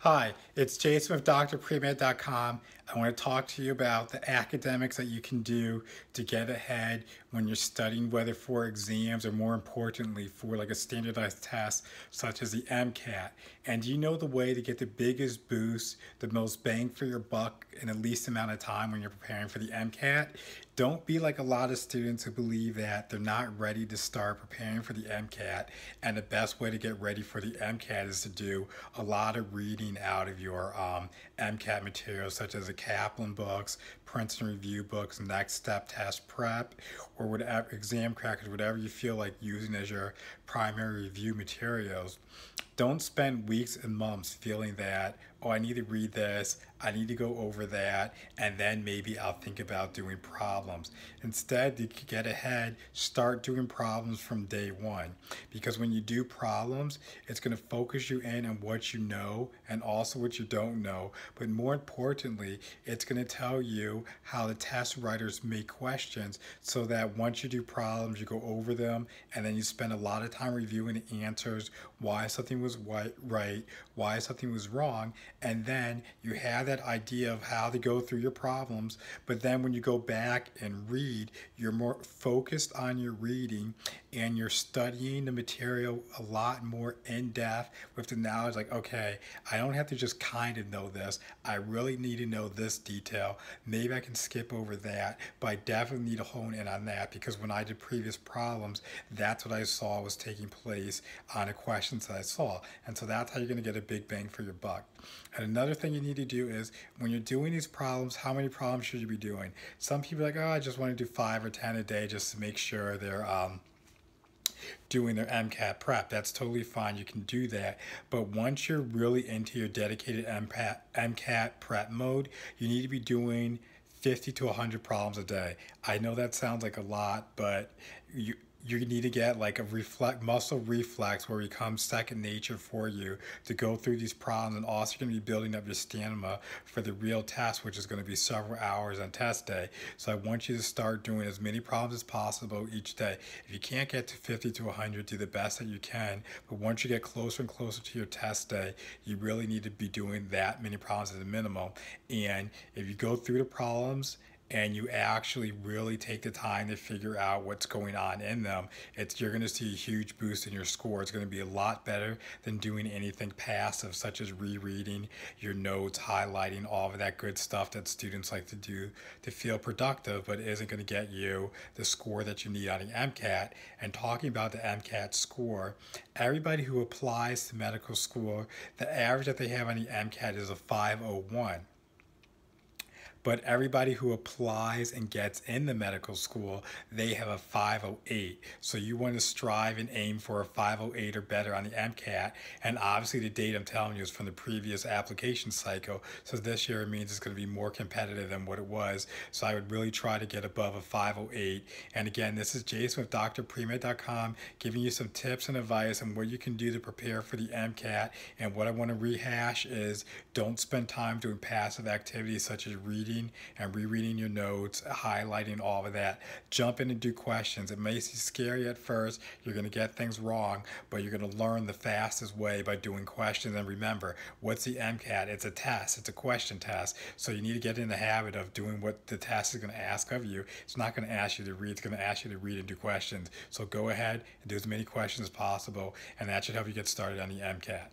Hi, it's Jason with drpremed.com. I want to talk to you about the academics that you can do to get ahead when you're studying, whether for exams or more importantly for like a standardized test such as the MCAT. And do you know the way to get the biggest boost, the most bang for your buck in the least amount of time when you're preparing for the MCAT? Don't be like a lot of students who believe that they're not ready to start preparing for the MCAT, and the best way to get ready for the MCAT is to do a lot of reading out of your MCAT materials, such as the Kaplan books, Princeton Review books, Next Step Test Prep, or whatever exam crackers, whatever you feel like using as your primary review materials. Don't spend weeks and months feeling that, oh, I need to read this, I need to go over that, and then maybe I'll think about doing problems. Instead, to get ahead, start doing problems from day one. Because when you do problems, it's going to focus you in on what you know and also what you don't know. But more importantly, it's going to tell you how the test writers make questions so that once you do problems, you go over them and then you spend a lot of time reviewing the answers, why something was right, why something was wrong, and then you have that idea of how to go through your problems. But then when you go back and read, you're more focused on your reading and you're studying the material a lot more in depth with the knowledge like, okay, I don't have to just kind of know this, I really need to know this detail. Maybe I can skip over that, but I definitely need to hone in on that, because when I did previous problems, that's what I saw was taking place on the questions that I saw. And so that's how you're going to get a big bang for your buck. And another thing you need to do is when you're doing these problems, how many problems should you be doing? Some people are like, oh, I just want to do 5 or 10 a day just to make sure they're doing their MCAT prep. That's totally fine. You can do that. But once you're really into your dedicated MCAT prep mode, you need to be doing 50 to 100 problems a day. I know that sounds like a lot, but you need to get like a muscle reflex where it becomes second nature for you to go through these problems, and also you're going to be building up your stamina for the real test, which is going to be several hours on test day. So I want you to start doing as many problems as possible each day. If you can't get to 50 to 100, do the best that you can, but once you get closer and closer to your test day, you really need to be doing that many problems as a minimum. And if you go through the problems and you actually really take the time to figure out what's going on in them, you're going to see a huge boost in your score. It's going to be a lot better than doing anything passive, such as rereading your notes, highlighting all of that good stuff that students like to do to feel productive, but isn't going to get you the score that you need on the MCAT. And talking about the MCAT score, everybody who applies to medical school, the average that they have on the MCAT is a 501. But everybody who applies and gets in the medical school, they have a 508. So you want to strive and aim for a 508 or better on the MCAT. And obviously the date I'm telling you is from the previous application cycle. So this year it means it's going to be more competitive than what it was. So I would really try to get above a 508. And again, this is Jason with drpremed.com giving you some tips and advice on what you can do to prepare for the MCAT. And what I want to rehash is, don't spend time doing passive activities such as reading and rereading your notes, highlighting all of that. Jump in and do questions. It may seem scary at first. You're going to get things wrong, but you're going to learn the fastest way by doing questions. And remember, what's the MCAT? It's a test. It's a question test. So you need to get in the habit of doing what the test is going to ask of you. It's not going to ask you to read. It's going to ask you to read and do questions. So go ahead and do as many questions as possible, and that should help you get started on the MCAT.